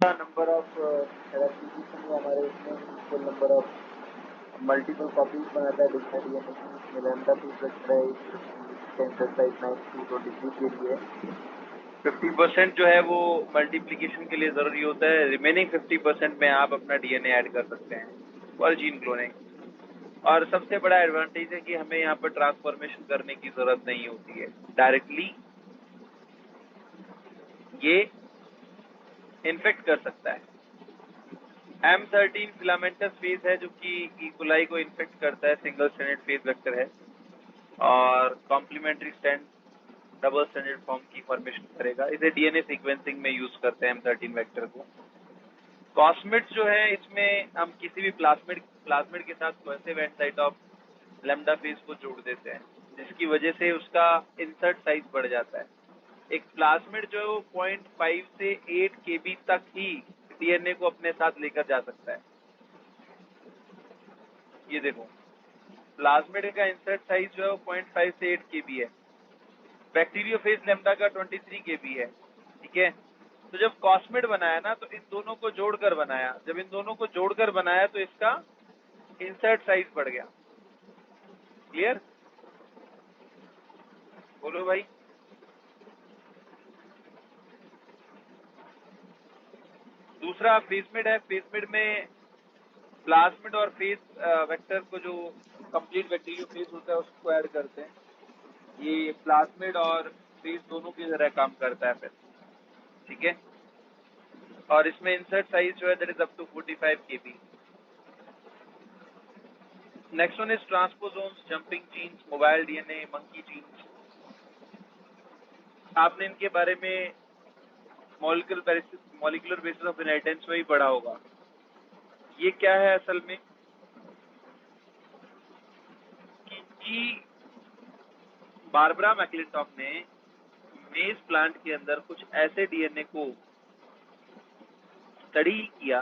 Number of replication में हमारे इसमें equal number of multiple copies बनाता है डिक्शनरी में लैम्डा पीस वेक्टर है एक्सरसाइज 9-23 के लिए 50% जो है वो मल्टीप्लिकेशन के लिए जरूरी होता है। रिमेनिंग 50% में आप अपना डीएनए ऐड कर सकते हैं फॉर जीन क्लोनिंग। और सबसे बड़ा एडवांटेज है कि हमें यहाँ पर ट्रांसफॉर्मेशन करने की जरूरत नहीं होती है, डायरेक्टली ये इन्फेक्ट कर सकता है। M13 फिलामेंटस फेज है जो कि इकोलाई को इन्फेक्ट करता है, सिंगल स्ट्रैंडेड फेज वेक्टर है और complementary strand double stranded form की फॉर्मेशन करेगा। इसे डीएनए सीक्वेंसिंग में यूज करते हैं M13 वेक्टर को। कॉस्मिड जो है इसमें हम किसी भी प्लाज्मिड के साथ cohesive and site of lambda phase को जोड़ देते हैं, जिसकी वजह से उसका इंसर्ट साइज बढ़ जाता है। एक प्लाज्मिड जो 0.5 से 8 kb तक ही डीएनए को अपने साथ लेकर जा सकता है। ये देखो, प्लाज्मिड का इंसर्ट साइज जो है 0.5 से 8 kb है। बैक्टीरियोफेज लैम्डा का 23 kb है। ठीक है, तो जब कॉस्मिड बनाया ना तो इन दोनों को जोड़कर बनाया, जब इन दोनों को जोड़कर बनाया तो इसका इंसर्ट साइज बढ़ गया। क्लियर? बोलो भाई। दूसरा फेजमिड है। फेजमिड में प्लाज्मिड और फेज वेक्टर को जो कंप्लीट बैक्टीरियोफेज होता है उसको ऐड करते हैं। ये प्लाज्मिड और फेज दोनों की तरह काम करता है फिर। ठीक है, और इसमें इंसर्ट साइज जो है that is up to 45 kb। Next one is transposomes, jumping genes, mobile DNA, monkey genes. आपने इनके बारे में मॉलिक्यूलर बेसिस ऑफ इनहेरिटेंस में ही पढ़ा होगा। ये क्या है असल में कि बारबरा मैक्लिंटॉक ने मेज प्लांट के अंदर कुछ ऐसे डीएनए को स्टडी किया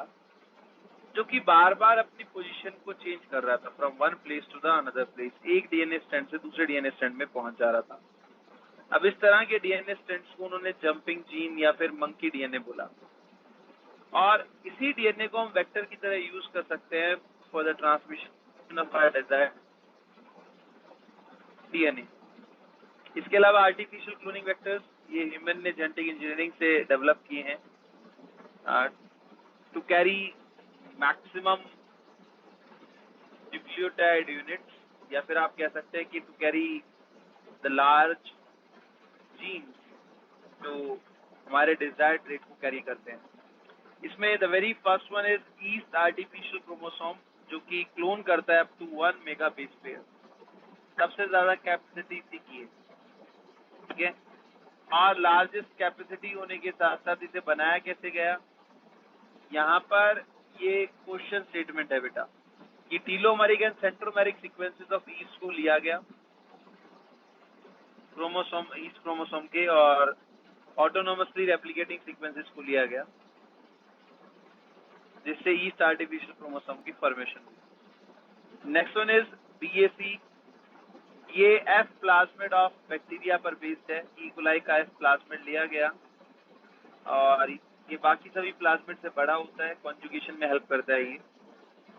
जो कि बार बार अपनी पोजीशन को चेंज कर रहा था, from one place to the another place, एक डीएनए स्ट्रैंड से दूसरे डीएनए स्ट्रैंड में पहुंच जा रहा था। अब इस तरह के डीएनए स्ट्रैंड्स को उन्होंने जंपिंग जीन या फिर मंकी डीएनए बोला। और इसी डीएनए को हम वेक्टर की तरह यूज कर सकते हैं for the transmission of our desired DNA. इसके अलावा आर्टिफिशियल क्लोनिंग वेक्टर्स, ये ह्यूमन ने जेनेटिक इंजीनियरिंग से डेवलप किए हैं to carry maximum nucleotide units, या फिर आप कह सकते हैं कि to carry the large genes जो हमारे डिजायर्ड रेट को कैरी करते हैं। इसमें the very first one is yeast artificial chromosome, जो कि क्लोन करता है up to 1 mega base pair. सबसे ज्यादा कैपेसिटी इसी की है। ठीक है, और लार्जेस्ट कैपेसिटी होने के साथ साथ इसे बनाया कैसे गया, यहाँ पर ये क्वेश्चन स्टेटमेंट है बेटा कि telomeric and centromeric sequences of yeast को लिया गया क्रोमोसोम, ईस्ट क्रोमोसोम के, और ऑटोनोमसली रेप्लिकेटिंग सीक्वेंसेस को लिया गया, जिससे ईस्ट आर्टिफिशियल क्रोमोसोम की फॉर्मेशन हुई। Next one is BAC. ये एफ प्लाज्मिड ऑफ बैक्टीरिया पर बेस्ड है। इकोलाई का एफ प्लाज्मिड लिया गया और ये बाकी सभी प्लाज्मिड से बड़ा होता है, कॉन्जुगेशन में हेल्प करता है ये।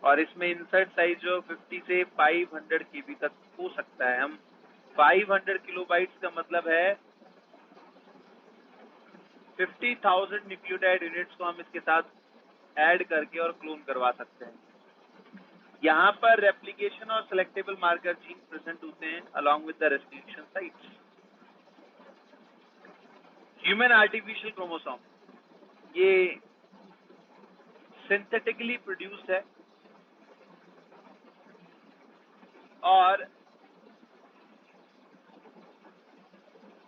और इसमें इंसर्ट साइज जो 50 से 500 kb तक हो सकता है। हम 500 किलोबाइट्स का मतलब है 50,000 न्यूक्लियोटाइड यूनिट्स को हम इसके साथ ऐड करके और क्लोन करवा सकते हैं। यहाँ पर रेप्लिकेशन और सेलेक्टेबल मार्कर जीन प्रेजेंट होते हैं along with the restriction sites. Human artificial chromosome, ये सिंथेटिकली प्रोड्यूस्ड है और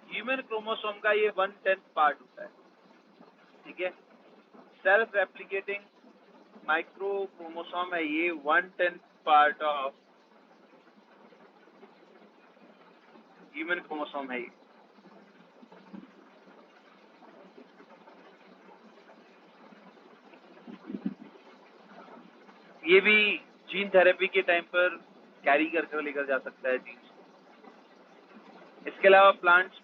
ह्यूमन क्रोमोसोम का ये 1/10 पार्ट होता है। ठीक है, सेल्फ रेप्लिकेटिंग माइक्रो क्रोमोसोम है ये, 1/10 पार्ट ऑफ ह्यूमन क्रोमोसोम है ये। ये भी जीन थेरेपी के टाइम पर कैरी करके लेकर जा सकता है जीन। इसके अलावा प्लांट्स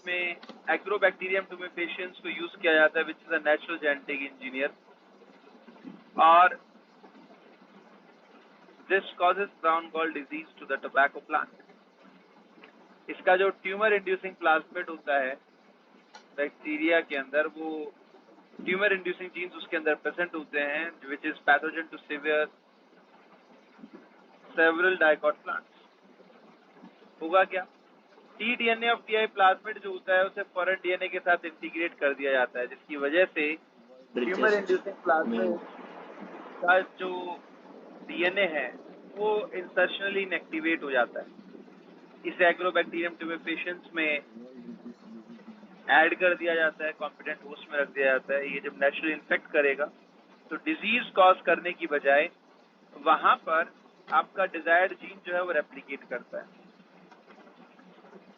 में एग्रोबैक्टीरियम tumefaciens को यूज किया जाता है, which is a natural genetic engineer, और this causes brown gall disease to the tobacco plant. इसका जो ट्यूमर इंड्यूसिंग प्लाज्मिड होता है बैक्टीरिया के अंदर, वो ट्यूमर इंड्यूसिंग जीन्स उसके अंदर प्रेजेंट होते हैं, which is pathogen to several dicot plants. होगा क्या, टीडीएनए ऑफ टीआई प्लाज्मिड जो होता है उसे फॉरेन डीएनए के साथ इंटीग्रेट कर दिया जाता है, जिसकी वजह से ट्यूमर इंड्यूसिंग प्लाज्मिड का जो डीएनए है वो इंसर्शनली इनएक्टिवेट हो जाता है। इसे एग्रोबैक्टीरियम tumefaciens में ऐड कर दिया जाता है, कॉम्पिटेंट होस्ट में रख दिया जाता है। ये जब नेचुरली इन्फेक्ट करेगा तो डिजीज कॉज करने की बजाय वहां पर आपका डिजायर्ड जीन जो है वो रेप्लिकेट करता है।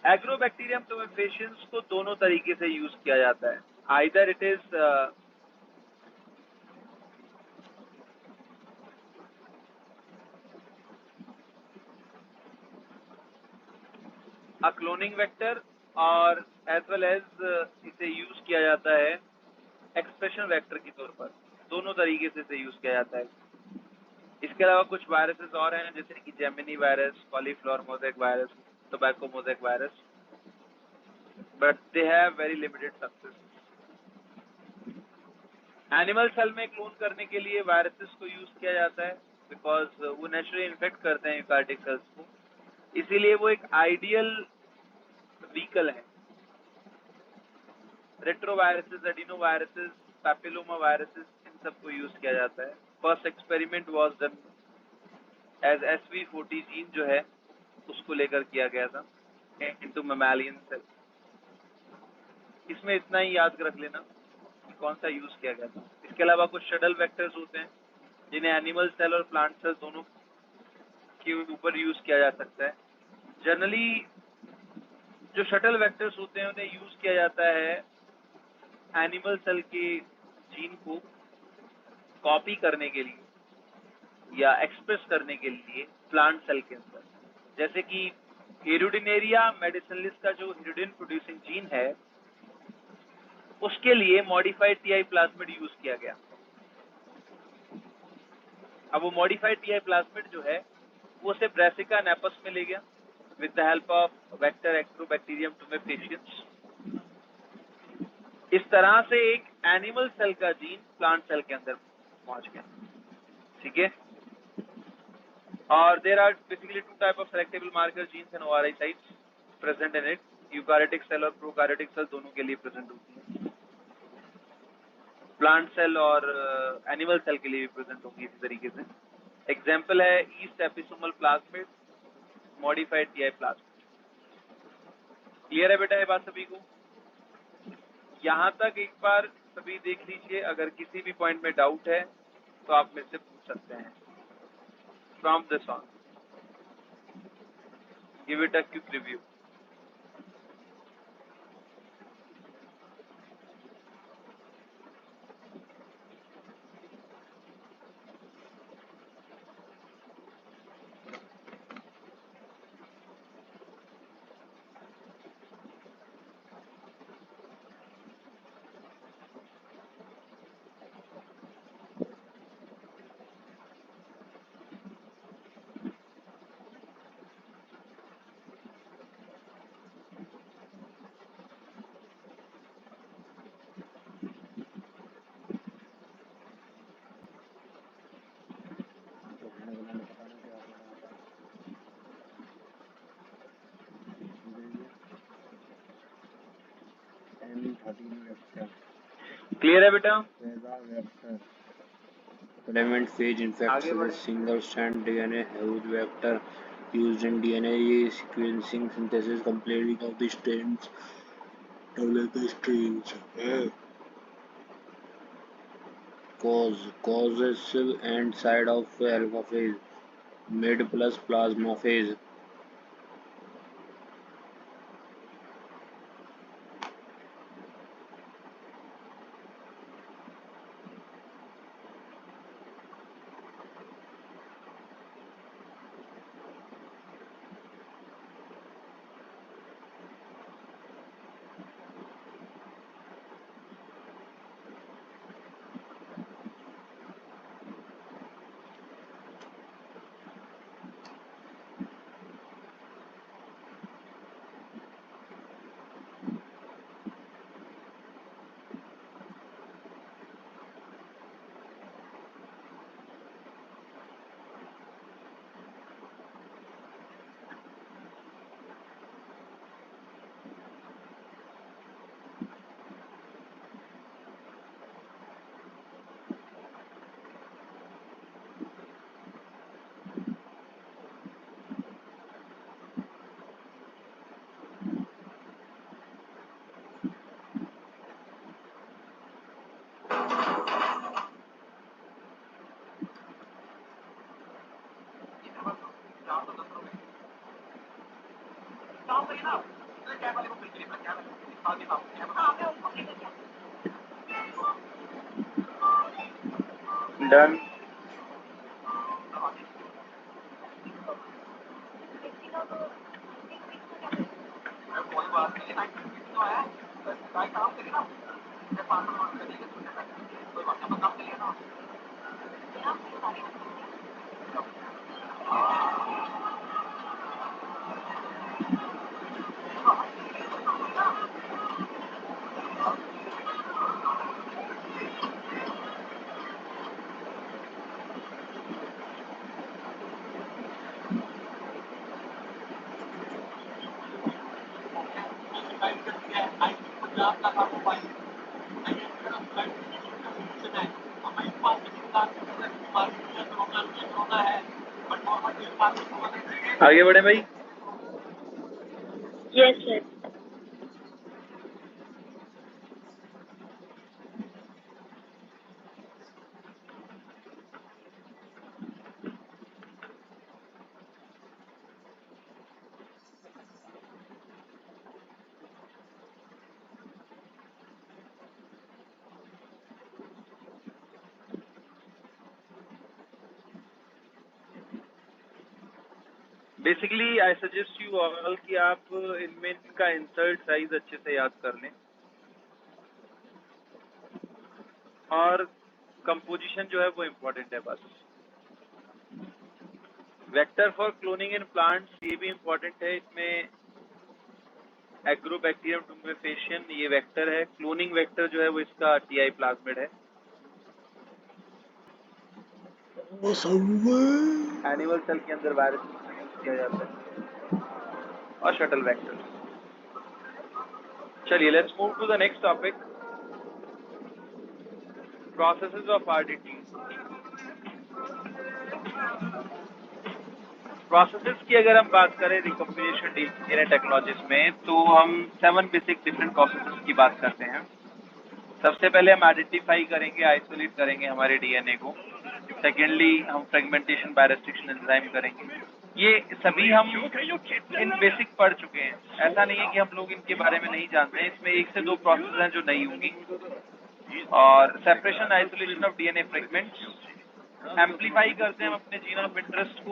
एग्रोबैक्टीरियम tumefaciens को दोनों तरीके से यूज किया जाता है, either it is a cloning vector और एज वेल एज इसे यूज किया जाता है एक्सप्रेशन वेक्टर के तौर पर। दोनों तरीके से इसे यूज किया जाता है। इसके अलावा कुछ वायरसेस और हैं, जैसे कि gemini virus, cauliflower mosaic virus, tobacco mosaic virus, but they have very limited success. Animal cell में क्लोन करने के लिए वायरसेस को यूज किया जाता है, बिकॉज वो नेचुरली इन्फेक्ट करते हैं यूकार्टिक सेल्स को, इसीलिए वो एक आइडियल व्हीकल है। रेट्रोवायरसेस, एडिनोवायरसेस, पैपिलोमा वायरसेस, इन सबको यूज किया जाता है। First experiment was done as SV40 gene जो है उसको लेकर किया गया था इनटू मैमालियन सेल। इसमें इतना ही याद रख लेना कि कौन सा यूज किया गया था। इसके अलावा कुछ शटल वेक्टर्स होते हैं जिन्हें एनिमल सेल और प्लांट सेल दोनों के ऊपर यूज किया जा सकता है। जनरली जो शटल वेक्टर्स होते हैं उन्हें यूज किया जाता है एनिमल सेल के जीन को कॉपी करने के लिए या एक्सप्रेस करने के लिए प्लांट सेल के अंदर, जैसे कि हिरुडिनेरिया मेडिसिनलिस का जो हिरुडिन प्रोड्यूसिंग जीन है उसके लिए मॉडिफाइड टीआई प्लाज्मिड यूज किया गया। अब वो मॉडिफाइड टीआई प्लाज्मिड जो है वो उसे ब्रासिका नेपस में ले गया with the help of vector agrobacterium tumefaciens। इस तरह से एक एनिमल सेल का जीन प्लांट सेल के अंदर पहुंच गया, ठीक है। और there are basically two type of selectable marker genes and ORI sites present in it. Eukaryotic cell और प्रोकारियोटिक सेल दोनों के लिए प्रेजेंट होती है, प्लांट सेल और एनिमल सेल के लिए भी प्रेजेंट होंगी इसी तरीके से। एग्जाम्पल है yeast episomal plasmid, modified Ti plasmid. Clear है बेटा ये बात सभी को? यहाँ तक एक बार सभी देख लीजिए, अगर किसी भी पॉइंट में डाउट है तो आप मेरे से पूछ सकते हैं। From this on give it a quick review. Clear है बेटा? Filament phage infects with single-strand DNA huge vector used in DNA sequencing synthesis, completing of the strands. Causative end side of alpha phase, mid plus plasma phase. Done. आगे बढ़े भाई। Yes sir. Basically I suggest you all कि आप इनमें इनका insert size अच्छे से याद कर लें और कंपोजिशन जो है वो इम्पोर्टेंट है बस। Vector for cloning in plants ये भी इम्पोर्टेंट है। इसमें एग्रोबैक्टीरियम टुमेफेशियन ये वेक्टर है। क्लोनिंग वेक्टर जो है वो इसका टीआई प्लाज्मिड है। एनिमल सेल के अंदर वायरस यूज किया जाता है और शटल वेक्टर। चलिए let's move to the next topic, processes of RDT. Processes की अगर हम बात करें रिकॉम्बिनेशन डीएनए टेक्नोलॉजीज में तो हम 7 बेसिक डिफरेंट प्रोसेसेस की बात करते हैं। सबसे पहले हम आइडेंटिफाई करेंगे, आइसोलेट करेंगे हमारे डीएनए को। सेकेंडली हम फ्रेगमेंटेशन बाय रेस्ट्रिक्शन एंजाइम करेंगे। ये सभी हम इन बेसिक पढ़ चुके हैं, ऐसा नहीं है कि हम लोग इनके बारे में नहीं जानते हैं। इसमें 1 से 2 प्रोसेस हैं जो नहीं होंगी। और separation isolation of DNA fragments, amplify करते हैं हम अपने जीन ऑफ इंटरेस्ट को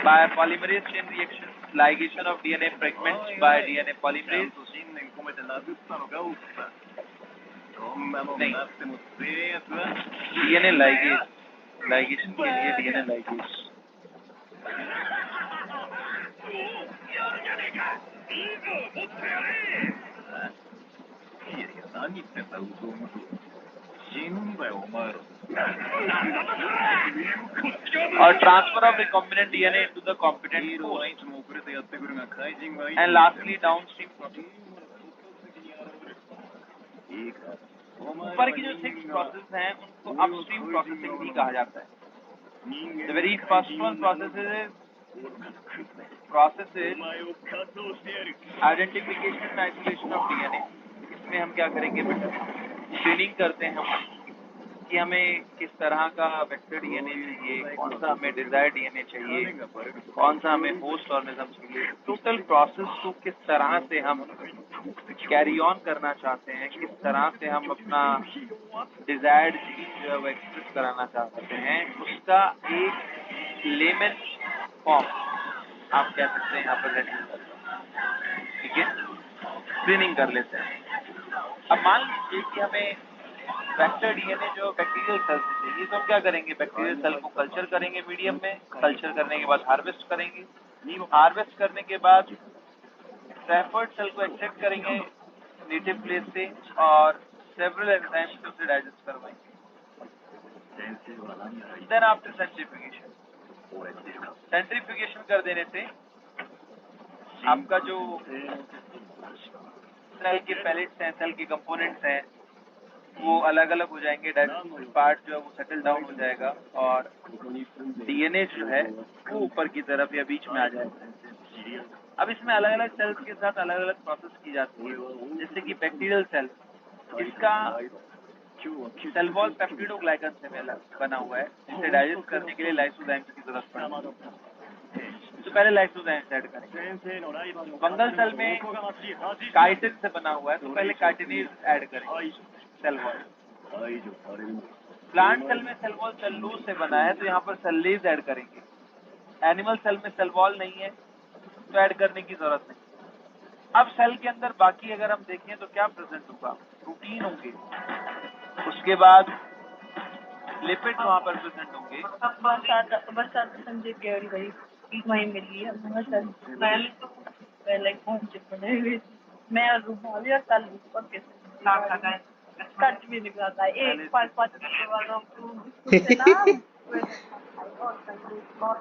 by polymerase chain reaction, ligation of DNA fragments by DNA polymerase. DNA ligase, ligation के लिए डीएनए लाइगेज। और transfer of recombinant DNA into the competent host. And lastly downstream process. ऊपर की जो 6 process हैं उनको upstream processing भी कहा जाता है। The very first one process is identification and isolation of DNA। इसमें हम क्या करेंगे बेटा, स्क्रीनिंग करते हैं हम कि हमें किस तरह का वेक्टर डीएनए चाहिए, कौन सा हमें डिजायर्ड डीएनए चाहिए, कौन सा हमें होस्ट ऑर्गेनिज्म चाहिए। टोटल प्रोसेस को किस तरह से हम कैरी ऑन करना चाहते हैं, किस तरह से हम अपना डिजायर्ड जीन जो है वो एक्सप्रेस कराना चाहते हैं, उसका एक लेमन फॉर्म आप कह सकते हैं यहाँ पर रेडी। ठीक है, स्क्रीनिंग कर लेते हैं। अब मान लीजिए कि हमें वेक्टर डीएनए जो बैक्टीरियल सेल से चाहिए, तो हम क्या करेंगे, बैक्टीरियल सेल को कल्चर करेंगे मीडियम में। कल्चर करने के बाद हार्वेस्ट करेंगे। हार्वेस्ट करने के बाद ट्रैफर्ड सेल को एक्सट्रैक्ट करेंगे नेटिव प्लेस से और सेवरल एंजाइम से उसे डाइजेस्ट करवाएंगे। देन आफ्टर सेंट्रीफ्यूगेशन, सेंट्रीफ्यूगेशन कर देने से आपका जो सेल के पैलेट्स हैं, सेल के कंपोनेंट्स हैं, वो अलग अलग हो जाएंगे। डाइजेस्टिव पार्ट जो है वो सेटल डाउन हो जाएगा और डीएनए जो है वो ऊपर की तरफ या बीच में आ जाएगा। अब इसमें अलग अलग सेल्स के साथ अलग अलग प्रोसेस की जाती है। जैसे कि बैक्टीरियल सेल, इसका सेल वॉल पेप्टिडोग्लाइकन से बना हुआ है, जिसे डाइजेस्ट करने के लिए लाइसोजाइम्स की जरूरत पड़ती है। तो पहले लाइसोजाइम्स ऐड करेंगे। फंगल सेल में काइटिन से बना हुआ है, तो पहले काइटिनेज ऐड करेंगे सेल वॉल। प्लांट सेल में सेल वॉल सेलूलोज से बना है, तो यहाँ पर सेलुलेज ऐड करेंगे। एनिमल सेल में सेल वॉल नहीं है, तो ऐड करने की जरूरत नहीं। अब सेल के अंदर बाकी अगर हम देखें तो क्या प्रेजेंट होगा? प्रोटीन होंगे, उसके बाद लिपिड वहाँ पर प्रेजेंट होंगे। बरसात संजय केवल गई वहीं मिली है पहले पहुंचे पड़े हुए मैं और रूपाली और कल ऊपर के कट भी निकलता है एक 5-5 किलो वाला से ना और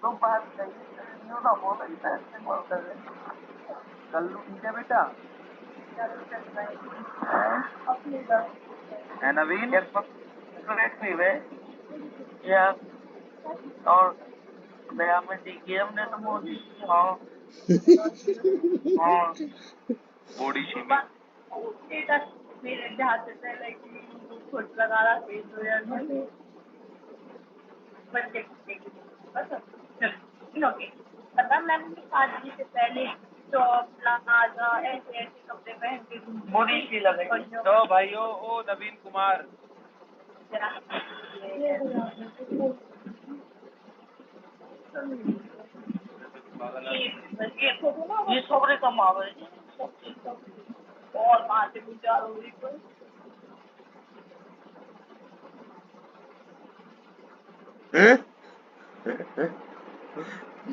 तो बात नहीं ना बोला ही पैसे बोल कर कल्लू ठीक है बेटा है नवीन है या और नया में टीके हमने तो मोदी हाँ हाँ ओडिशी में मेरे जहाँ से पहले खुद लगा रहा फेस हो जाए बस ओके पता मैंने शादी से पहले टॉप प्लाजा ऐसे ऐसे कपड़े पहन के मोदी की लगे तो भाइयों ओ नवीन कुमार ये खबरें कम आ गए और बातें विचार हो रही कोई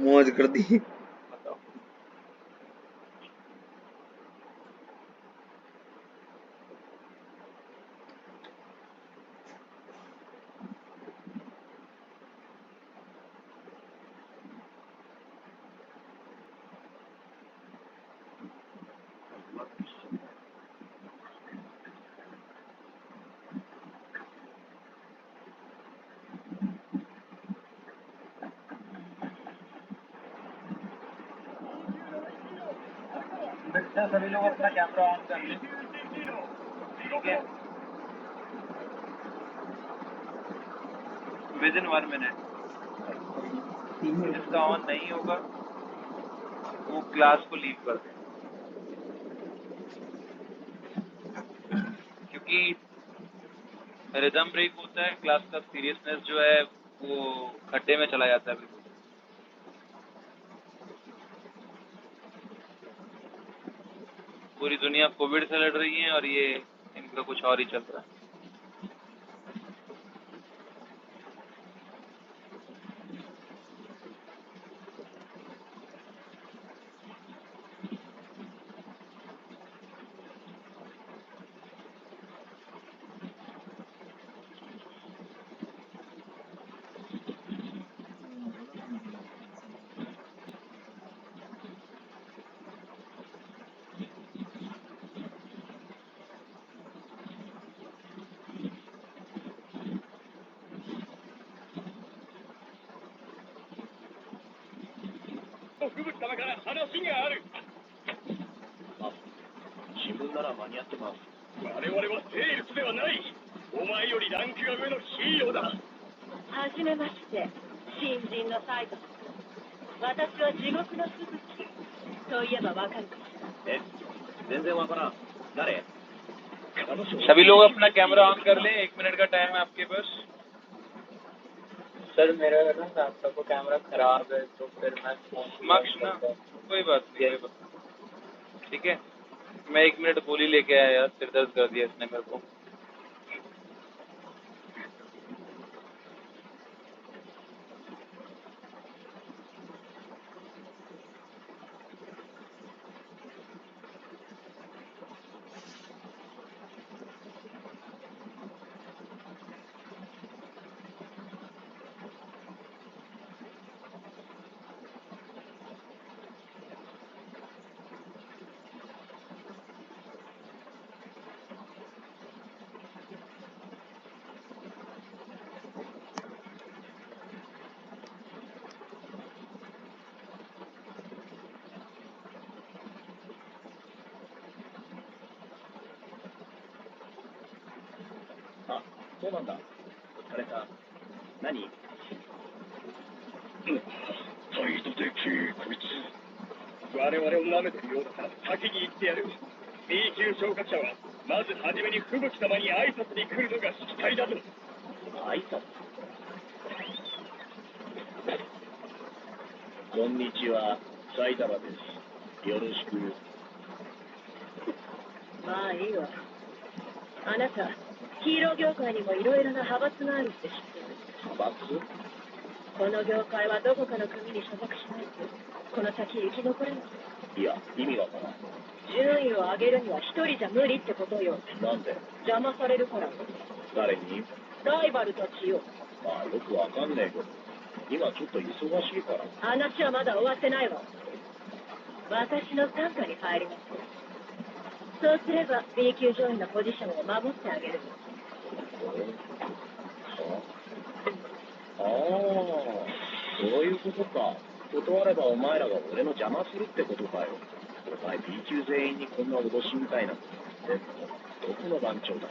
मौज कर दी। बेटा सभी लोग अपना कैमरा ऑन कर लें, ठीक है? विद इन 1 मिनट जिसका ऑन नहीं होगा वो क्लास को लीव कर दें, क्योंकि रिदम ब्रेक होता है, क्लास का सीरियसनेस जो है वो खड्डे में चला जाता है बिल्कुल। पूरी दुनिया कोविड से लड़ रही है और ये इनका कुछ और ही चल रहा है। सभी लोग अपना कैमरा ऑन कर लें, 1 मिनट का टाइम है आपके पास। सर मेरा ना लैपटॉप का कैमरा खराब है तो फिर मैं मक्ष ना कोई बात नहीं, ठीक है? मैं 1 मिनट गोली लेके आया यार, सिर दर्द कर दिया इसने मेरे को।我々を舐めてるようだから先に行ってやる。B 級昇格者はまずはじめに吹雪様に挨拶に来るのがしきたりだぞ。挨拶。こんにちは、埼玉です。よろしく。まあいいわ。あなた、ヒーロー業界にもいろいろな派閥があるって知ってる？派閥？この業界はどこかの組に所属しないと、この先生き残れない。いや、意味がわからん。順位を上げるには一人じゃ無理ってことよ。なんで？邪魔されるから。誰に？ライバルたちよ。まあよくわかんねえけど、今ちょっと忙しいから。話はまだ終わってないわ。私の傘下に入ります。そうすれば B 級上位のポジションを守ってあげる。ああ、そういうことか。断ればお前らが俺の邪魔するってことかよ。お前 B 級全員にこんな脅しみたいなことってどこの番長だよ。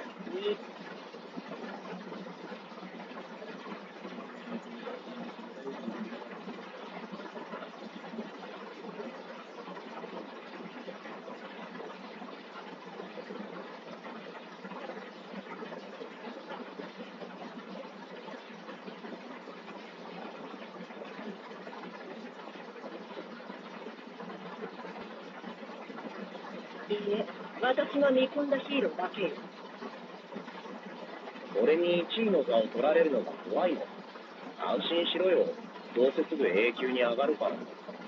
いいえ、私が見込んだヒーローだけよ。俺に1位の座を取られるのが怖いの。安心しろよ。どうせすぐ A 級に上がるから。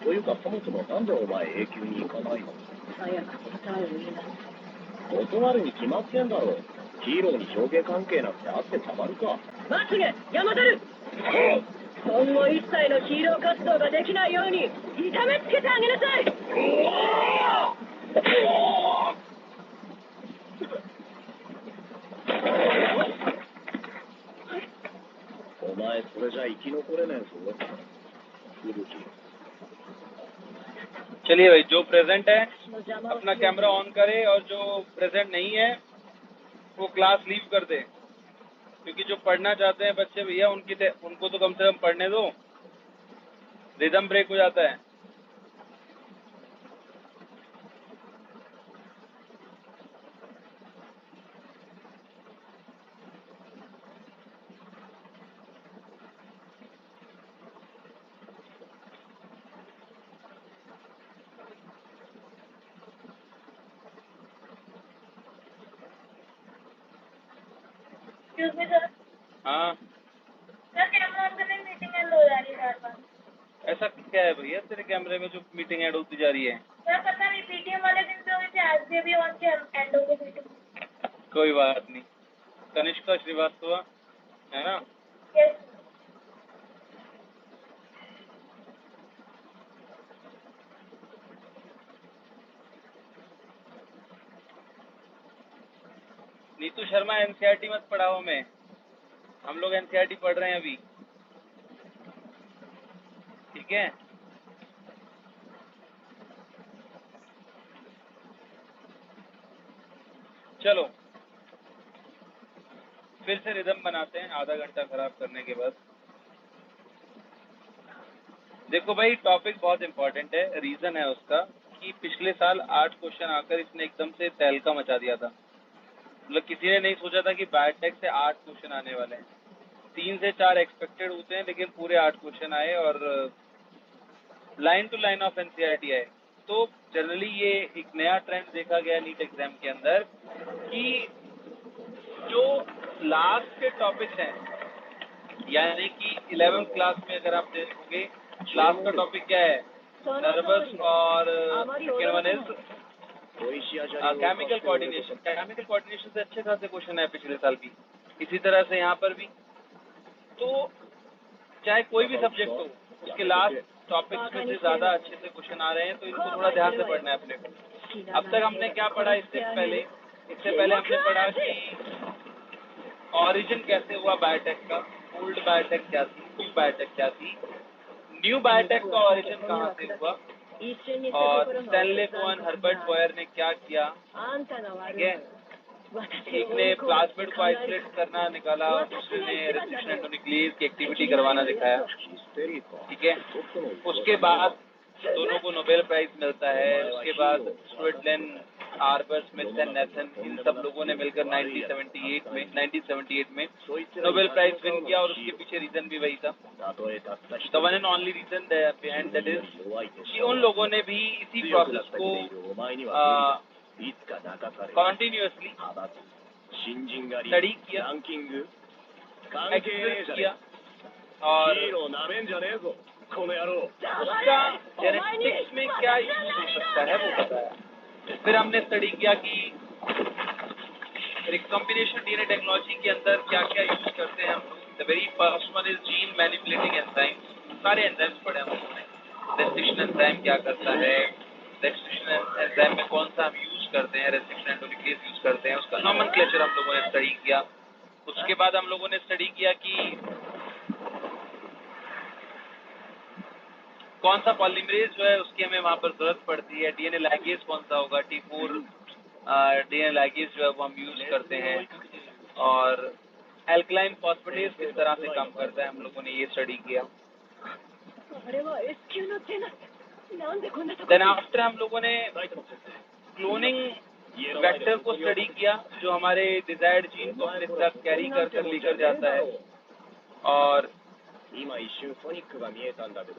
というかそもそもなんでお前 A 級に行かないの？早く答えを言いなさい。断るに決まってんだろ。ヒーローに上下関係なくてあってたまるか。まつげ、山猿。今後一切のヒーロー活動ができないように痛めつけてあげなさい。お前それじゃ生き残れねえぞ。吹雪。चलिए भाई, जो प्रेजेंट है अपना कैमरा ऑन करे और जो प्रेजेंट नहीं है वो क्लास लीव कर दे, क्योंकि जो पढ़ना चाहते हैं बच्चे भैया उनको तो कम से कम पढ़ने दो, रिदम ब्रेक हो जाता है। Excuse me sir. हाँ, सर कैमरा ऑन करने मीटिंग एंड हो जा रही है बार-बार। ऐसा क्या है भैया तेरे कैमरे में जो मीटिंग ऐड होती जा रही है? सर पता नहीं पीटीएम वाले दिन से हुई थी, आज भी ऑन के एंड हो गई मीटिंग। कोई बात नहीं। कनिष्का श्रीवास्तव है ना? यस। नीतू शर्मा, एनसीईआरटी मत पढ़ाओ हमें, हम लोग एनसीईआरटी पढ़ रहे हैं अभी, ठीक है? चलो फिर से रिदम बनाते हैं आधा घंटा खराब करने के बाद। देखो भाई, टॉपिक बहुत इंपॉर्टेंट है। रीजन है उसका कि पिछले साल 8 क्वेश्चन आकर इसने एकदम से तहलका मचा दिया था। मतलब किसी ने नहीं सोचा था कि बायोटेक से 8 क्वेश्चन आने वाले हैं। 3 से 4 एक्सपेक्टेड होते हैं, लेकिन पूरे 8 क्वेश्चन आए और line to line of NCERT आए। तो जनरली ये एक नया ट्रेंड देखा गया नीट एग्जाम के अंदर कि जो लास्ट के टॉपिक्स हैं, यानी कि 11th क्लास में अगर आप देखोगे, लास्ट का टॉपिक क्या है? नर्वस और second one is chemical coordination. Chemical coordination से अच्छे खासे क्वेश्चन है पिछले साल भी, इसी तरह से यहाँ पर भी। तो चाहे कोई भी सब्जेक्ट हो, उसके लास्ट टॉपिक्स में से ज्यादा अच्छे से क्वेश्चन आ रहे हैं, तो इनको थोड़ा ध्यान से पढ़ना है अपने को। अब तक हमने क्या पढ़ा? इससे पहले हमने पढ़ा कि ऑरिजिन कैसे हुआ बायोटेक का, ओल्ड बायोटेक क्या थी, न्यू बायोटेक क्या थी, न्यू बायोटेक का ऑरिजिन कहाँ से हुआ, और स्टैनले कोहेन, हर्बर्ट बोयर ने क्या किया, ठीक है? एक ने प्लाज्मिड को आइसोलेट करना निकाला, दूसरे ने रेस्ट्रिक्शन एंडोन्यूक्लियस की एक्टिविटी करवाना दिखाया, ठीक है? उसके बाद दोनों को नोबेल प्राइज मिलता है। उसके बाद Stuart Linn Arber Smith and Nathan, इन सब लोगों ने मिलकर 1978 में नोबेल प्राइज विन किया, और उसके पीछे रीजन भी वही था। The one and only reason behind that is कि उन लोगों ने भी इसी प्रोसेस को कॉन्टिन्यूसली स्टडी किया, एक्सप्रेस किया, और उसका जेनेटिक्स में क्या यूज हो सकता है वो बताया। फिर हमने स्टडी किया कि रिकॉम्बिनेशन डीएनए टेक्नोलॉजी के अंदर क्या क्या यूज करते हैं हम लोग। The very first one is gene manipulating enzyme. सारे एंजाइम्स पढ़े हम लोगों ने। रेस्ट्रिक्शन एंजाइम क्या करता है, रेस्ट्रिक्शन एंजाइम में कौन सा हम यूज करते हैं, रेस्ट्रिक्शन एंडोन्यूक्लियस यूज करते हैं, उसका नॉमेनक्लेचर हम लोगों ने स्टडी किया। उसके बाद हम लोगों ने स्टडी किया कि कौन सा पॉलीमरेज जो है उसकी हमें वहाँ पर जरूरत पड़ती है, डीएनए लाइगेज कौन सा होगा, T4 डीएनए लाइगेज जो है वो हम यूज करते हैं, और एल्कलाइन फॉस्फेटेज किस तरह से काम करता है, हम लोगों ने ये स्टडी किया। देन आफ्टर हम लोगों ने क्लोनिंग वेक्टर को स्टडी किया जो हमारे डिजायर्ड जीन को अपने साथ कैरी कर लेकर जाता है, और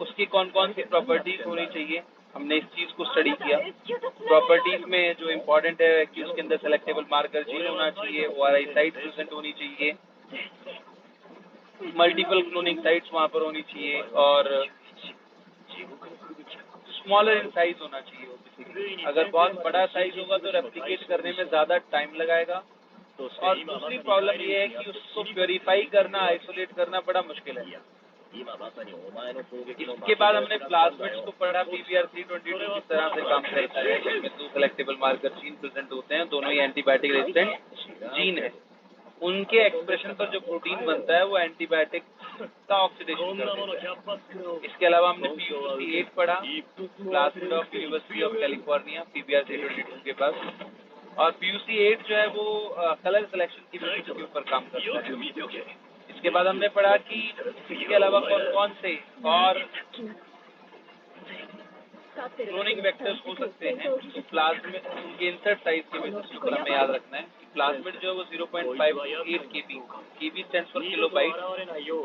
उसकी कौन कौन सी प्रॉपर्टीज होनी चाहिए, हमने इस चीज को स्टडी किया। प्रॉपर्टीज में जो इम्पोर्टेंट है कि उसके अंदर सेलेक्टेबल मार्कर जीन होना चाहिए, ORI साइट प्रेजेंट होनी चाहिए, मल्टीपल क्लोनिंग साइट्स वहाँ पर होनी चाहिए, और स्मॉलर इन साइज होना चाहिए। अगर बहुत बड़ा साइज होगा तो रेप्लिकेट करने में ज्यादा टाइम लगाएगा, और दूसरी प्रॉब्लम ये है कि उसको प्योरीफाई करना, आइसोलेट करना बड़ा मुश्किल है। इसके बाद हमने प्लाज्मिड्स को पढ़ा, PBR 322 किस तरह से काम करता है, जिसमें 2 सेलेक्टेबल मार्कर जीन प्रेजेंट होते हैं, दोनों ही एंटीबायोटिक रेजिस्टेंट जीन है। उनके एक्सप्रेशन पर जो प्रोटीन बनता है वो एंटीबायोटिक का ऑक्सीडेशन कर देता है। इसके अलावा हमने PUC8 पढ़ा, plasmid of university of California, PBR 322 के पास, और PUC8 जो है वो कलर सिलेक्शन की बेसिस के ऊपर काम करता है। इसके बाद हमने पढ़ा कि इसके अलावा कौन कौन से और क्लोनिंग वेक्टर्स हो सकते हैं। प्लाज्मिड उनके इंसर्ट साइज के बेसिस के ऊपर हमें याद रखना है। प्लाज्मिड जो है वो 0.5 to 8 KB stands for kilobyte.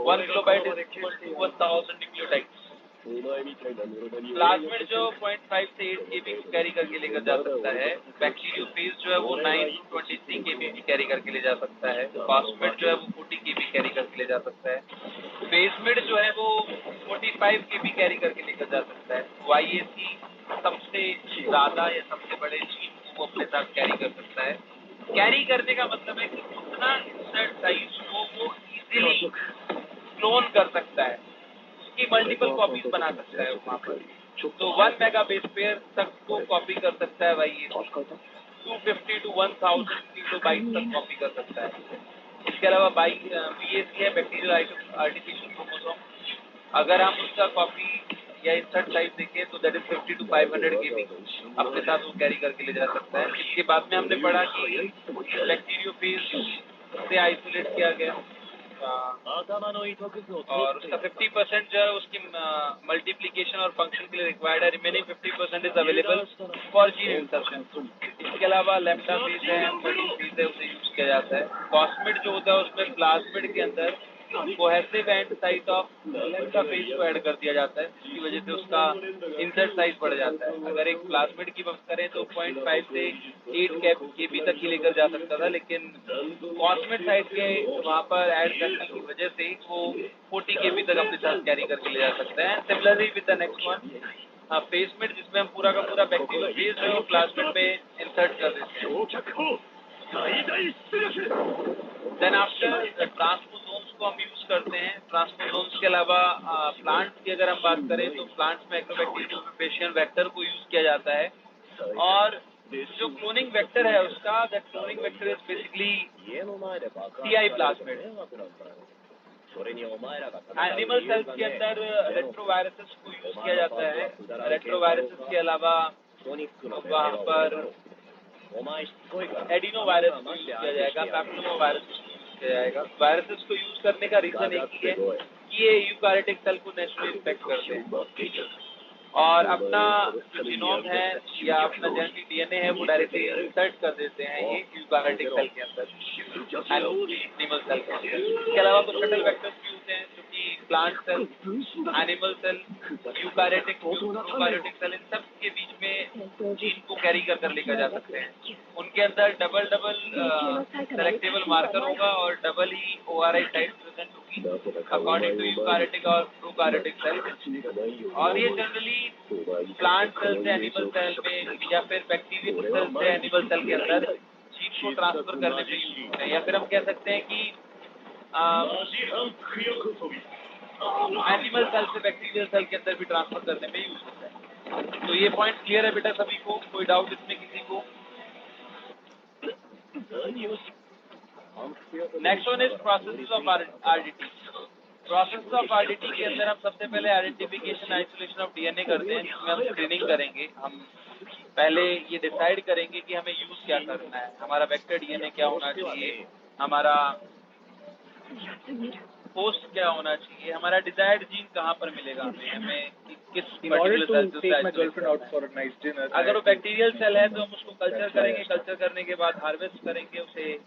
1 kilobyte is equal to 1000 न्यूक्लियोटाइड्स। प्लाज्मिड जो 0.5 से 8 KB कैरी करके लेकर जा सकता है। बैक्टीरियोफेज जो है वो 9 to 23 KB कैरी करके ले जा सकता है। प्लाज्मिड जो है वो 40 KB कैरी करके ले जा सकता है। बेसमिड जो है वो 45 KB कैरी करके लेकर जा सकता है। YAC सबसे ज्यादा या सबसे बड़े जीन को अपने साथ कैरी कर सकता है। कैरी करने का मतलब है कि उतना इंसर्ट साइज को वो इजीली क्लोन कर सकता है, उसकी मल्टीपल कॉपीज बना सकता है वहाँ पर। तो 1 मेगा बेस पेयर तक को कॉपी कर सकता है YAC, 250 to 1000 किलोबाइट तक कॉपी कर सकता है। इसके अलावा BAC है, बैक्टीरियल आर्टिफिशियल क्रोमोसोम। अगर हम उसका कॉपी या इंसर्ट साइज देखें तो दैट इज 50 to 500 KB अपने साथ वो कैरी करके ले जा सकता है। इसके बाद में हमने पढ़ा कि बैक्टीरियोफेज से आइसोलेट किया गया, और उसका 50% जो है उसकी मल्टीप्लिकेशन और फंक्शन के लिए रिक्वायर्ड है। Remaining 50% is available for gene insertion. इसके अलावा लैम्डा फेज है, M13 फेज है, उसे यूज किया जाता है। कॉस्मिड जो होता है उसमें प्लाज्मिड के अंदर cohesive and site of lambda phase को ऐड कर दिया जाता है, जिसकी वजह से उसका इंसर्ट साइज बढ़ जाता है। अगर एक प्लाज्मिड की बात करें तो 0.5 से 8 KB तक ही लेकर जा सकता था, लेकिन कॉस्मिड साइट के वहाँ पर ऐड करने की वजह से वो 40 KB तक अपने साथ कैरी करके ले जा सकता है। Similarly with the next one placement, जिसमें हम पूरा का पूरा बैक्टीरियल फेज जो है वो प्लाज्मिड में इंसर्ट कर देते हैं। देन आफ्टर ट्रांसपोसोम्स को हम यूज करते हैं। ट्रांसपोसोम्स के अलावा प्लांट्स की अगर हम बात करें तो प्लांट्स में एक्रोबैक्टीरियम पेशियन वेक्टर को यूज किया जाता है, और जो क्लोनिंग वेक्टर है उसका that cloning vector is basically CI plasmid. Animal cells के अंदर रेट्रोवायरसेस को यूज किया जाता है। रेट्रोवायरसेस के अलावा वहाँ पर एडिनोवायरस को यूज किया जाएगा, पैप्लोमावायरस को यूज किया जाएगा। वायरसेस को यूज करने का रीजन एक ही है कि ये यूकारियोटिक सेल को नेचुरली इन्फेक्ट करते हैं। और अपना जो जीनोम है या अपना जेनेटिक डीएनए है वो डायरेक्टली इंसर्ट कर देते हैं ये यूकारियोटिक सेल के अंदर, एनिमल सेल के अंदर। इसके अलावा कुछ शटल वेक्टर्स भी होते हैं जो कि plant cell, animal cell, eukaryotic cell, इन सब के बीच में जीन को कैरी कर लेकर जा सकते हैं। उनके अंदर डबल सेलेक्टेबल मार्कर होगा और डबल ही ORI साइट प्रेजेंट होगी अकॉर्डिंग टू यूकारियोटिक और प्रोकारियोटिक सेल। और ये जनरली प्लांट सेल से एनिमल सेल में या फिर बैक्टीरियल सेल से एनिमल सेल के अंदर जीन को ट्रांसफर करने में यूज होते हैं, या फिर हम कह सकते हैं कि एनिमल सेल से बैक्टीरियल सेल के अंदर भी ट्रांसफर करने में यूज होता है। तो ये पॉइंट क्लियर है बेटा सभी को? कोई डाउट इसमें किसी को? Next one is process of RDT। Process of RDT के अंदर हम सबसे पहले आइडेंटिफिकेशन आइसोलेशन ऑफ डीएनए करते हैं, जिसमें हम स्क्रीनिंग करेंगे। हम पहले ये डिसाइड करेंगे कि हमें यूज क्या करना है, हमारा वेक्टर डीएनए क्या होना चाहिए, हमारा होस्ट क्या होना चाहिए, हमारा डिजायर्ड जीन कहाँ पर मिलेगा हमें किस पर्टिकुलर सेल से आइसोलेट। अगर वो बैक्टीरियल सेल है तो हम उसको कल्चर करेंगे, कल्चर करने के बाद हार्वेस्ट करेंगे, उसे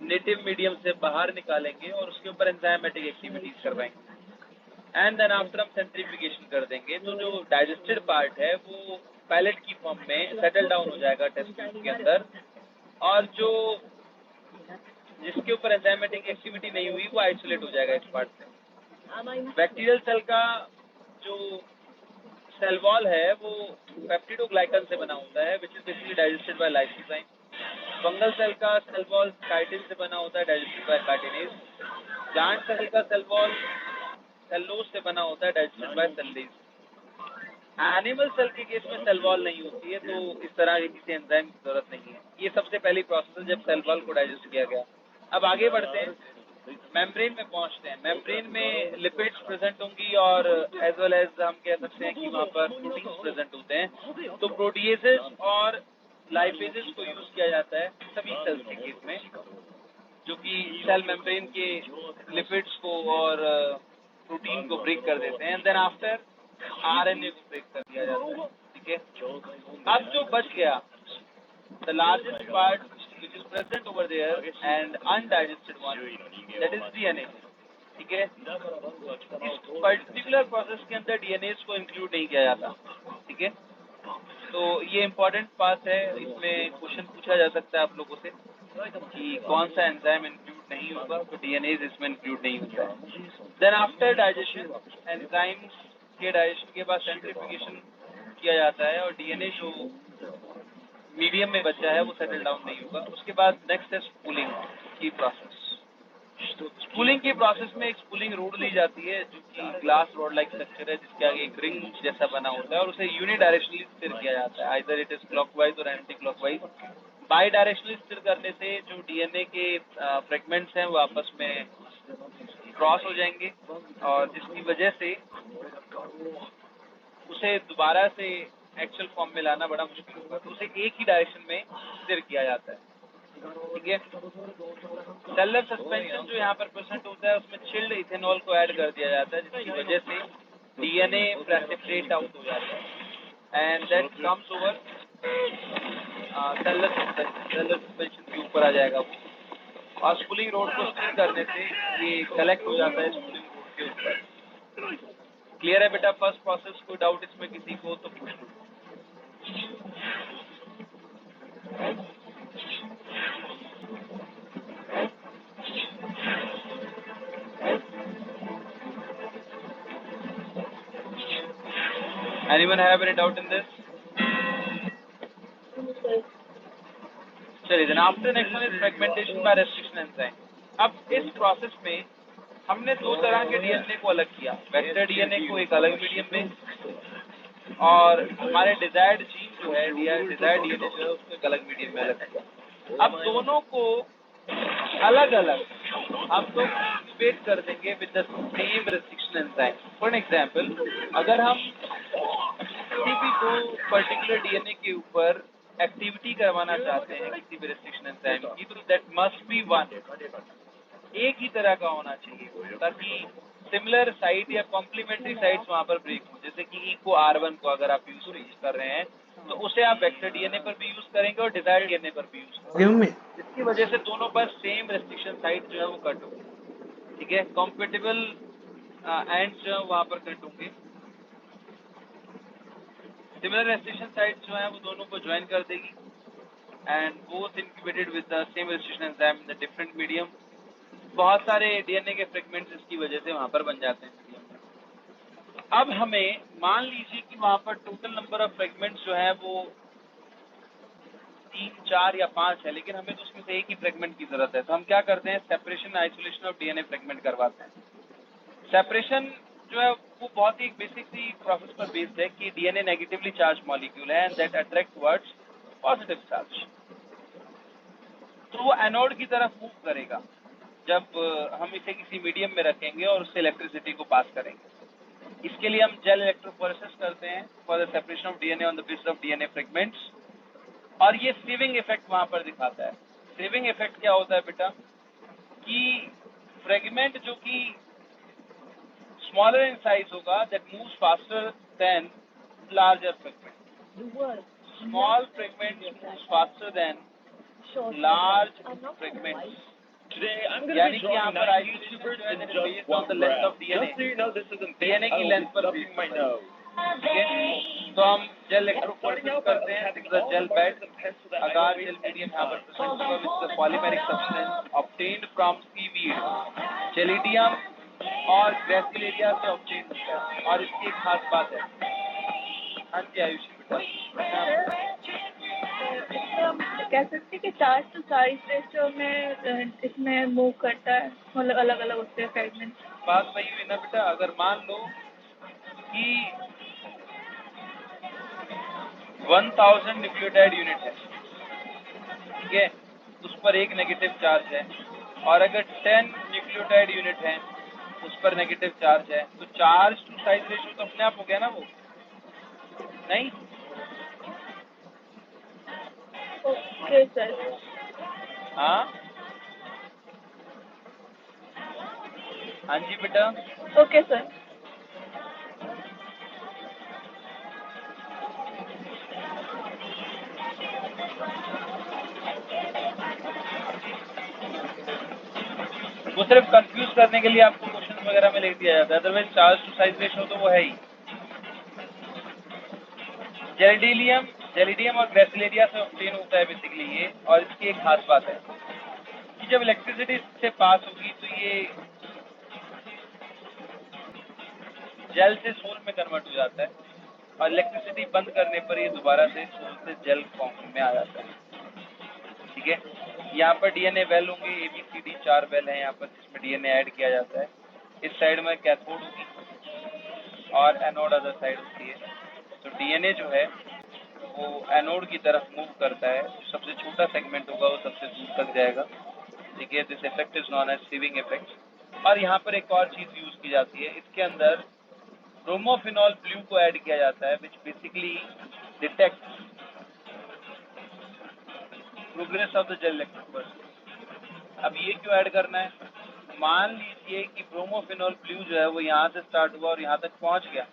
नेटिव मीडियम से बाहर निकालेंगे और उसके ऊपर एंजाइमेटिक एक्टिविटीज करवाएंगे एंड देन आफ्टर हम सेंट्रीफ्यूगेशन कर देंगे। तो जो डाइजेस्टेड पार्ट है वो पैलेट की फॉर्म में सेटल डाउन हो जाएगा टेस्ट ट्यूब के अंदर, और जो जिसके ऊपर एंजाइमेटिक एक्टिविटी नहीं हुई वो आइसोलेट हो जाएगा इस पार्ट से। बैक्टीरियल सेल का जो सेल वॉल है वो पेप्टिडोग्लाइकन से बना होता है which is basically digested by lysozyme. Fungal cell का सेल वॉल काइटिन से बना होता है digested by chitinase. Plant cell का सेल वॉल सेलुलोज से बना होता है digested by cellulase. Animal cell के केस में सेल वॉल नहीं होती है, तो इस तरह की किसी एंजाइम की जरूरत नहीं है। ये सबसे पहली प्रोसेस है जब सेल वॉल को डाइजेस्ट किया गया। अब आगे बढ़ते हैं, मेम्ब्रेन में पहुंचते हैं। मेम्ब्रेन में लिपिड्स प्रेजेंट होंगी और एज वेल एज हम कह सकते हैं कि वहाँ पर प्रोटीन्स प्रेजेंट होते हैं। तो प्रोटीएजेस और लाइपेजेस को यूज किया जाता है सभी सेल्स के केस में, जो कि सेल मेम्ब्रेन के लिपिड्स को और प्रोटीन को ब्रेक कर देते हैं। देन आफ्टर RNA को ब्रेक कर दिया जाता है। ठीक है, अब जो बच गया the largest part which is present over there and undigested one, that is DNA। ठीक है, इस पर्टिकुलर प्रोसेस के अंदर डीएनएस को इंक्लूड नहीं किया जाता। ठीक है, तो ये इम्पोर्टेंट पार्ट है, इसमें क्वेश्चन पूछा जा सकता है आप लोगों से कि कौन सा एंजाइम इंक्लूड नहीं होगा, तो डीएनएस इसमें इंक्लूड नहीं होता है। देन आफ्टर डाइजेशन, एंजाइम्स के डाइजेशन के बाद सेंट्रीफ्यूगेशन किया जाता है और डीएनए जो मीडियम में बचा है वो सेटल डाउन नहीं होगा। उसके बाद नेक्स्ट है स्पूलिंग की प्रोसेस। स्पूलिंग की प्रोसेस में एक स्पूलिंग रोड ली जाती है जो कि ग्लास रोड लाइक स्ट्रक्चर है, जिसके आगे एक रिंग जैसा बना होता है और उसे यूनिडायरेक्शनली स्थिर किया जाता है, आइदर इट इज क्लॉकवाइज और एंटी क्लॉकवाइज। बाई डायरेक्शनली स्थिर करने से जो डीएनए के फ्रेगमेंट्स हैं वो आपस में क्रॉस हो जाएंगे और जिसकी वजह से उसे दोबारा से एक्चुअल फॉर्म में लाना बड़ा मुश्किल होगा, तो उसे एक ही डायरेक्शन में स्थिर किया जाता है। ठीक है, सेलुलर सस्पेंशन जो यहाँ पर प्रेजेंट होता है उसमें चिल्ड इथेनॉल को ऐड कर दिया जाता है, जिसकी वजह से डीएनए प्रेसिपिटेट आउट हो जाता है and that comes over cellular suspension के ऊपर आ जाएगा वो, और स्पूलिंग रोड को स्थिर करने से ये कलेक्ट हो जाता है स्पूलिंग रोड के ऊपर। क्लियर है बेटा फर्स्ट प्रोसेस? कोई डाउट इसमें किसी को तो पूछ लो। Anyone have any doubt in this? चलिए, then after next one is fragmentation by restriction enzyme। अब इस प्रोसेस में हमने दो तरह के डीएनए को अलग किया, वेक्टर डीएनए को एक अलग मीडियम में और हमारे डिजायर्ड जीन जो है डिजायर्ड डीएनए जो है उसको एक अलग मीडियम में अलग किया। अब दोनों को अलग अलग हम तो इंक्यूबेट कर देंगे with the same restriction enzyme. For example, अगर हम किसी भी दो पर्टिकुलर डीएनए के ऊपर एक्टिविटी करवाना चाहते हैं किसी भी रेस्ट्रिक्शन एंजाइम की, तो दैट मस्ट बी वन, एक ही तरह का होना चाहिए ताकि सिमिलर साइट या कॉम्प्लीमेंट्री साइट्स वहां पर ब्रेक हो, जैसे कि इको R1 को अगर आप यूज कर रहे हैं तो उसे आप वेक्टर डीएनए पर भी यूज करेंगे और डिजायर्ड डीएनए पर भी यूज करेंगे। इसकी वजह से दोनों पर सेम रेस्ट्रिक्शन साइट जो है वो कट होगी। ठीक है, कॉम्पेटेबल एंड्स जो है वहां पर कट होंगे। सिमिलर रेस्ट्रिक्शन साइट जो है वो दोनों को ज्वाइन कर देगी and both incubated with the same restriction enzyme in the different medium. बहुत सारे डीएनए के फ्रेगमेंट्स इसकी वजह से वहां पर बन जाते हैं। अब हमें मान लीजिए कि वहां पर टोटल नंबर ऑफ फ्रेगमेंट्स जो है वो 3, 4 या 5 है, लेकिन हमें तो उसमें से एक ही फ्रेगमेंट की जरूरत है। तो हम क्या करते हैं, separation isolation of DNA fragment करवाते हैं। सेपरेशन जो है वो बहुत ही बेसिक सी प्रोसेस पर बेस्ड है कि डीएनए नेगेटिवली चार्ज मॉलिक्यूल है and that attract towards positive charge, तो वो एनोड की तरफ मूव करेगा जब हम इसे किसी मीडियम में रखेंगे और उससे इलेक्ट्रिसिटी को पास करेंगे। इसके लिए हम जेल इलेक्ट्रोफोरेसिस करते हैं for the separation of DNA on the basis of DNA fragments, और ये सीविंग इफेक्ट वहां पर दिखाता है। सीविंग इफेक्ट क्या होता है बेटा, कि फ्रेगमेंट जो कि स्मॉलर इन साइज होगा that moves faster than larger fragment. Small fragments moves faster than large fragments. Today, I'm going to यानी be कि drawing यहाँ पर 9 आइसोलेशन YouTubers जो है in that is just based on one the length graph. of DNA. Just so you know, this isn't fake. DNA I की will length be पर stuffing my nose. ठीक है, तो हम gel Starting electrophoresis out by करते हैं having through the all gel the bed. markers and pencil that I agar don't gel waste medium any यहाँ पर time. प्रेजेंट होगा with the polymeric substance obtained from seaweed, Gelidium और Gracilaria से obtain होता है। और इसकी एक खास बात है, हाँ जी आयुषी बेटा, हम कह सकते हैं कि 4 to 4 रेशियो में इसमें मूव करता है, मतलब अलग अलग उसके फ्रेगमेंट। बात वही हुई ना बेटा, अगर मान लो कि 1000 न्यूक्लियोटाइड यूनिट है, ठीक है, उस पर एक नेगेटिव चार्ज है, और अगर 10 न्यूक्लियोटाइड यूनिट है उस पर नेगेटिव चार्ज है, तो चार्ज टू साइज रेशियो तो अपने आप हो गया ना, वो नहीं? Okay sir. हाँ हाँ जी बेटा, ओके सर। वो सिर्फ कंफ्यूज करने के लिए आपको क्वेश्चन वगैरह में लिख दिया जाता है, otherwise charge to size ratio तो वो है ही। जेलिडियम और ग्रेसिलेरिया से ऑब्टेन होता है बेसिकली ये, और इसकी एक खास बात है कि जब इलेक्ट्रिसिटी से पास होगी तो ये जेल से सोल में कन्वर्ट हो जाता है, और इलेक्ट्रिसिटी बंद करने पर ये दोबारा से सोल से जेल फॉर्म में आ जाता है। ठीक है, यहाँ पर डीएनए वेल होंगे, ABCD 4 वेल हैं यहाँ पर, जिसमें डीएनए ऐड किया जाता है। इस साइड में कैथोड होगी और एनोड अदर साइड होती है। तो डीएनए जो है वो एनोड की तरफ मूव करता है, सबसे छोटा सेगमेंट होगा वो सबसे दूर तक जाएगा। ठीक है, this effect is known as sieving effect. और यहाँ पर एक और चीज यूज की जाती है, इसके अंदर ब्रोमोफिनॉल ब्लू को ऐड किया जाता है, which basically detect progress of the gel electrophoresis. अब ये क्यों ऐड करना है, मान लीजिए कि ब्रोमोफिनॉल ब्लू जो है वो यहाँ से स्टार्ट हुआ और यहाँ तक पहुँच गया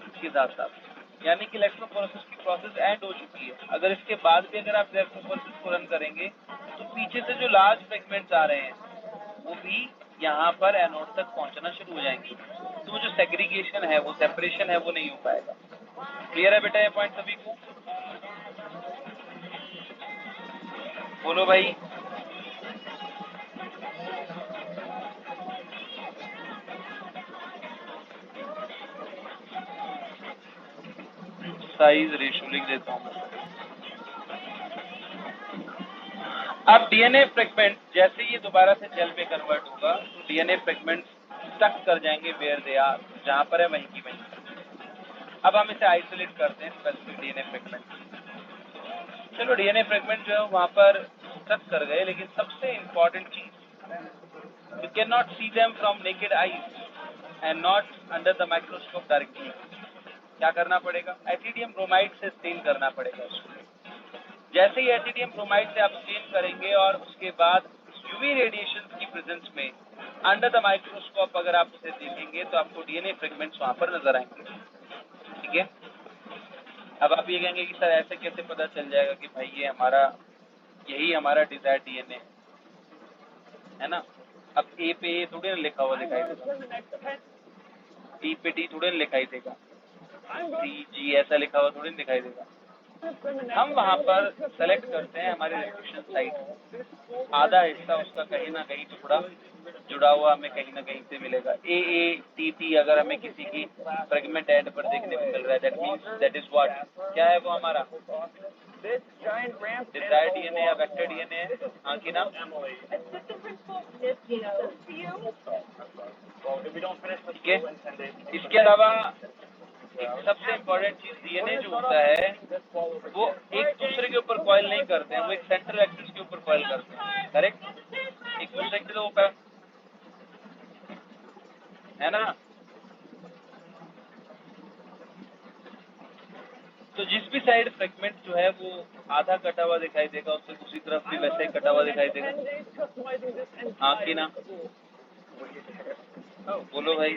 इसके साथ साथ, यानी कि इलेक्ट्रोफोरेसिस की प्रोसेस एंड हो चुकी है। अगर इसके बाद भी अगर आप इलेक्ट्रोफोरेसिस को रन करेंगे तो पीछे से जो लार्ज फ्रेगमेंट्स आ रहे हैं वो भी यहाँ पर एनोड तक पहुँचना शुरू हो जाएंगे, तो वो जो सेग्रीगेशन है, वो सेपरेशन है, वो नहीं हो पाएगा। क्लियर है बेटा ये पॉइंट सभी को? बोलो भाई। साइज रेशियो लिख देता हूँ। अब डीएनए फ्रेगमेंट जैसे ये दोबारा से जेल में कन्वर्ट होगा तो डीएनए फ्रेगमेंट स्टक कर जाएंगे वेयर दे आर, जहां पर है वहीं की वहीं। अब हम इसे आइसोलेट करते हैं स्पेसिफिक डीएनए फ्रेगमेंट। चलो डीएनए फ्रेगमेंट जो है वहां पर स्टक कर गए, लेकिन सबसे इंपॉर्टेंट चीज, you can not see them from naked eyes and not under the microscope directly. क्या करना पड़ेगा, एसिडियम ब्रोमाइड से स्टेन करना पड़ेगा उसको। जैसे ही एसिडियम ब्रोमाइड से आप स्टेन करेंगे और उसके बाद यूवी रेडिएशन की प्रेजेंस में अंडर द माइक्रोस्कोप अगर आप उसे देखेंगे तो आपको डीएनए फ्रेगमेंट्स वहां पर नजर आएंगे। ठीक है, अब आप ये कहेंगे कि सर ऐसे कैसे पता चल जाएगा कि भाई ये यही हमारा डिजायर्ड डीएनए है ना। अब ए पे ए थोड़े ना लिखा हुआ दिखाई देगा, डी पे डी थोड़े ना दिखाई देगा, सी जी ऐसा लिखा हुआ थोड़ी ना दिखाई देगा। हम वहां पर सेलेक्ट करते हैं हमारे रेडिएशन साइट, आधा हिस्सा उसका कहीं ना कहीं टुकड़ा जुड़ा हुआ हमें कहीं ना कहीं से मिलेगा। AATT अगर हमें किसी की फ्रेगमेंट एंड पर देखने को मिल रहा है, that means that is what, क्या है वो हमारा डिजायर्ड डीएनए या वेक्टर डीएनए है। हाँ कि ना? ठीक है, इसके अलावा एक सबसे इम्पोर्टेंट चीज, डीएनए जो होता है वो एक दूसरे के ऊपर कॉइल नहीं करते हैं, वो एक सेंट्रल एक्सिस के ऊपर कॉइल करते हैं। करेक्ट, एक दूसरे के ऊपर, है ना। तो जिस भी साइड फ्रेगमेंट जो है वो आधा कटा हुआ दिखाई देगा, उससे दूसरी तरफ भी वैसे ही कटा हुआ दिखाई देगा। हाँ कि ना? बोलो भाई।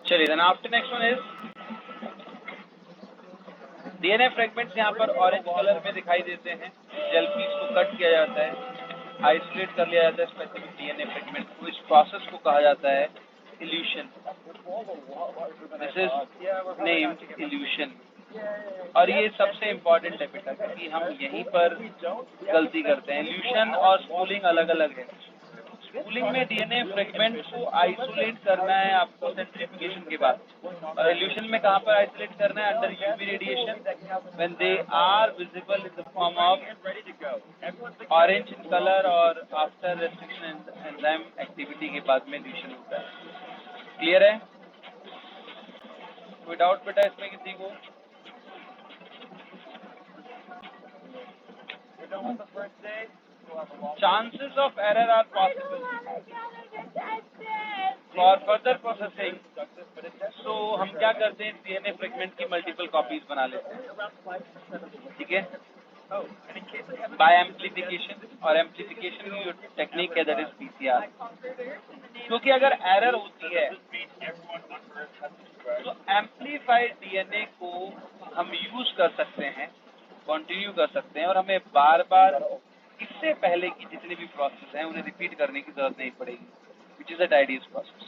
चलिए, then after next one is DNA fragments यहाँ पर ऑरेंज कलर में दिखाई देते हैं। जेल पीस को कट किया जाता है, आइसोलेट कर लिया जाता है स्पेसिफिक डीएनए फ्रेगमेंट को। इस प्रोसेस को कहा जाता है evolution. This is named evolution. और ये सबसे इम्पोर्टेंट है बेटा, क्योंकि हम यहीं पर गलती करते हैं। इल्यूशन और स्पूलिंग अलग अलग है। स्पूलिंग में डीएनए फ्रेगमेंट्स को आइसोलेट करना है आपको सेंट्रीफ्यूगेशन के बाद, और इल्यूशन में कहाँ पर आइसोलेट करना है? Under UV radiation, when they are visible in the form of orange in colour, और आफ्टर रेस्ट्रिक्शन एंजाइम एक्टिविटी के बाद में इल्यूशन होता है। क्लियर है? कोई डाउट बेटा इसमें किसी को? Chances of error are possible for further processing. So हम क्या करते हैं, डीएनए फ्रेगमेंट की मल्टीपल कॉपीज बना लेते हैं। ठीक है, बाय एम्प्लीफिकेशन, और एम्प्लीफिकेशन की जो टेक्निक है दैट इज पीसीआर। क्योंकि अगर एरर होती है तो एम्प्लीफाइड डीएनए को हम यूज कर सकते हैं, कंटिन्यू कर सकते हैं, और हमें बार बार इससे पहले की जितनी भी प्रोसेस हैं उन्हें रिपीट करने की जरूरत नहीं पड़ेगी, विच इज अ टाइडियस प्रोसेस।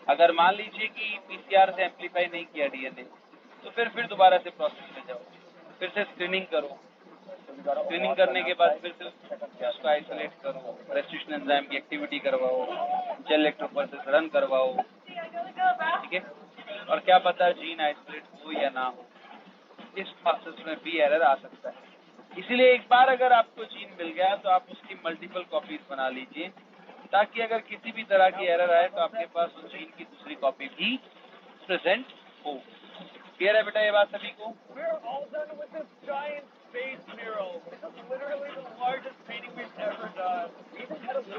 अगर मान लीजिए कि पीसीआर से एम्प्लीफाई नहीं किया डीएनए, तो फिर दोबारा से प्रोसेस में जाओ, फिर से स्क्रीनिंग करो, स्क्रीनिंग करने के बाद फिर से उसको आइसोलेट करो, रेस्ट्रिक्शन एंजाइम की एक्टिविटी करवाओ, जेल इलेक्ट्रोफोरेसिस रन करवाओ। ठीक है, और क्या पता जीन आइसोलेट हो या ना हो, इस प्रोसेस में भी एरर आ सकता है। इसीलिए एक बार अगर आपको जीन मिल गया तो आप उसकी मल्टीपल कॉपीज बना लीजिए, ताकि अगर किसी भी तरह की एरर आए तो आपके पास उस जीन की दूसरी कॉपी भी प्रेजेंट हो। क्लियर है बेटा ये बात सभी को?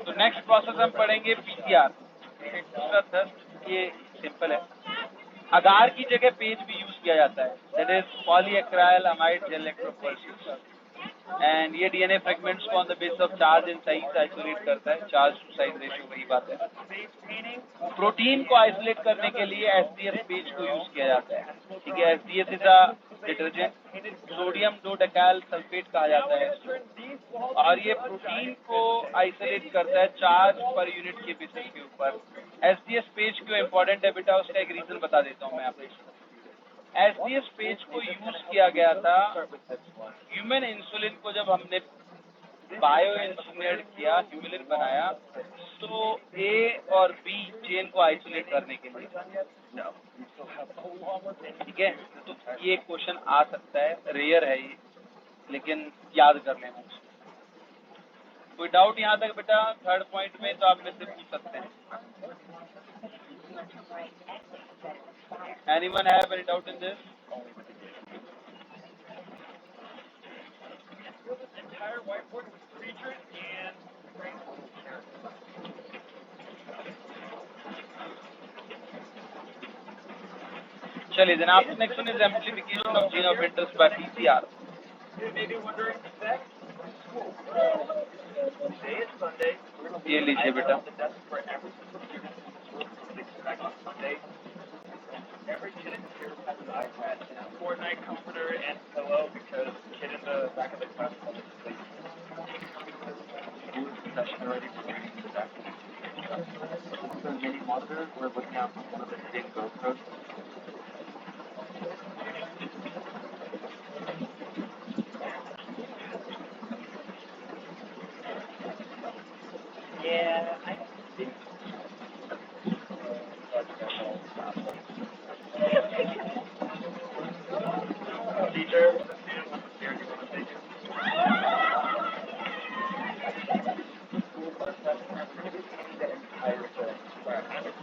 तो नेक्स्ट प्रोसेस हम पढ़ेंगे पीसीआर। दूसरा थर्स्ट, ये सिंपल है। अगार की जगह पेज भी यूज किया जाता है, that is polyacrylamide gel electrophoresis, and ये डीएनए फ्रेगमेंट्स को on the base of charge and size isolate करता है। चार्ज टू साइज रेशियो वही बात है। प्रोटीन को आइसोलेट करने के लिए एसडीएस पेज को यूज किया जाता है। ठीक है, SDS is a detergent, sodium dodecyl sulphate कहा जाता है इसको, और ये प्रोटीन को आइसोलेट करता है चार्ज पर यूनिट के बेसिस के ऊपर। एसडीएस पेज क्यों इंपॉर्टेंट है बेटा, उसका एक रीजन बता देता हूँ मैं आपको। एसडीएस पेज को यूज किया गया था ह्यूमन इंसुलिन को, जब हमने बायो इंजीनियर किया, ह्यूमिलिन बनाया, तो ए और बी चेन को आइसोलेट करने के लिए। ठीक है, तो ये क्वेश्चन आ सकता है, रेयर है ये, लेकिन याद कर लेना। कोई डाउट यहाँ तक बेटा थर्ड पॉइंट में तो आप मेरे से पूछ सकते हैं। Anyone have any doubt in this? चलिए then after next one is amplification of gene of interest by PCR. ये लीजिए बेटा. Fortnite comforter and pillow because the kid in the back of the class was asleep. Who is the session already for reading the back? The mini monitor, we're looking at one of the big GoPros. Yeah, I think teacher, the student wants to hear you want to take it.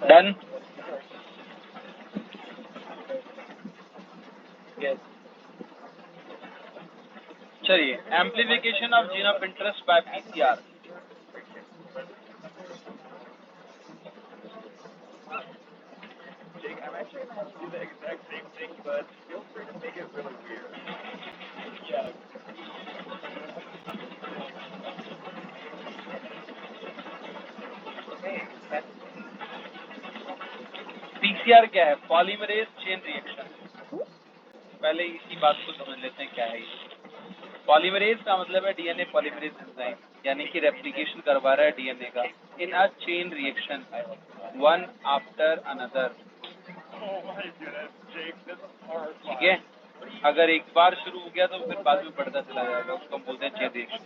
Done. Yes. चलिए amplification of gene of interest by PCR. Jake, I'm actually going to do the exact same thing, but feel free to make it really weird. Yeah. PCR क्या है? Polymerase chain reaction. पहले इसी बात को समझ लेते हैं क्या है ये. पॉलीमरेज का मतलब है डीएनए पॉलीमरेज एंजाइम, यानी कि रेप्लिकेशन करवा रहा है डीएनए का in a chain reaction one after another. ठीक है, अगर एक बार शुरू हो गया तो फिर बाद में बढ़ता चला जाएगा, उसको हम बोलते हैं chain reaction.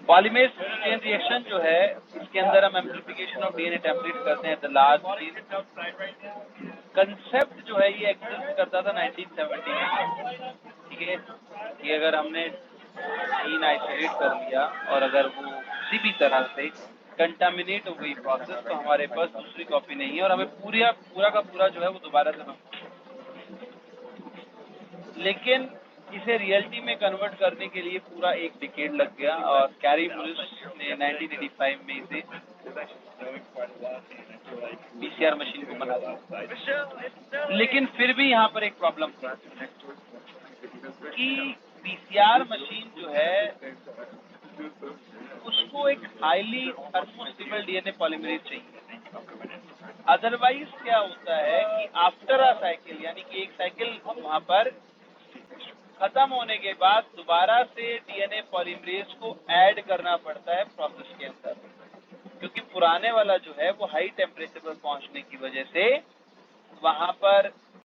Polymerase chain reaction जो है इसके अंदर हम एम्प्लीफिकेशन ऑफ डीएनए टेम्पलेट करते हैं. द लार्ज कंसेप्ट जो है ये एग्जिस्ट करता था 1970 में. ठीक है, कि अगर हमने जीन आइसोलेट कर लिया और अगर वो किसी भी तरह से कंटामिनेट हो गई प्रोसेस तो हमारे पास दूसरी कॉपी नहीं है और हमें पूरा का पूरा जो है वो दोबारा से. लेकिन इसे रियलिटी में कन्वर्ट करने के लिए पूरा एक डिकेड लग गया और कैरी मुलिस ने 1985 में इसे पीसीआर मशीन को बना दिया. लेकिन फिर भी यहाँ पर एक प्रॉब्लम था कि पीसीआर मशीन जो है उसको एक हाईली थर्मोस्टेबल डीएनए पॉलीमरेज चाहिए. अदरवाइज क्या होता है कि आफ्टर अ साइकिल, यानी कि एक साइकिल वहां पर खत्म होने के बाद दोबारा से डीएनए पॉलीमरेज को ऐड करना पड़ता है प्रोसेस के अंदर, क्योंकि पुराने वाला जो है वो हाई टेम्परेचर पर पहुंचने की वजह से वहां पर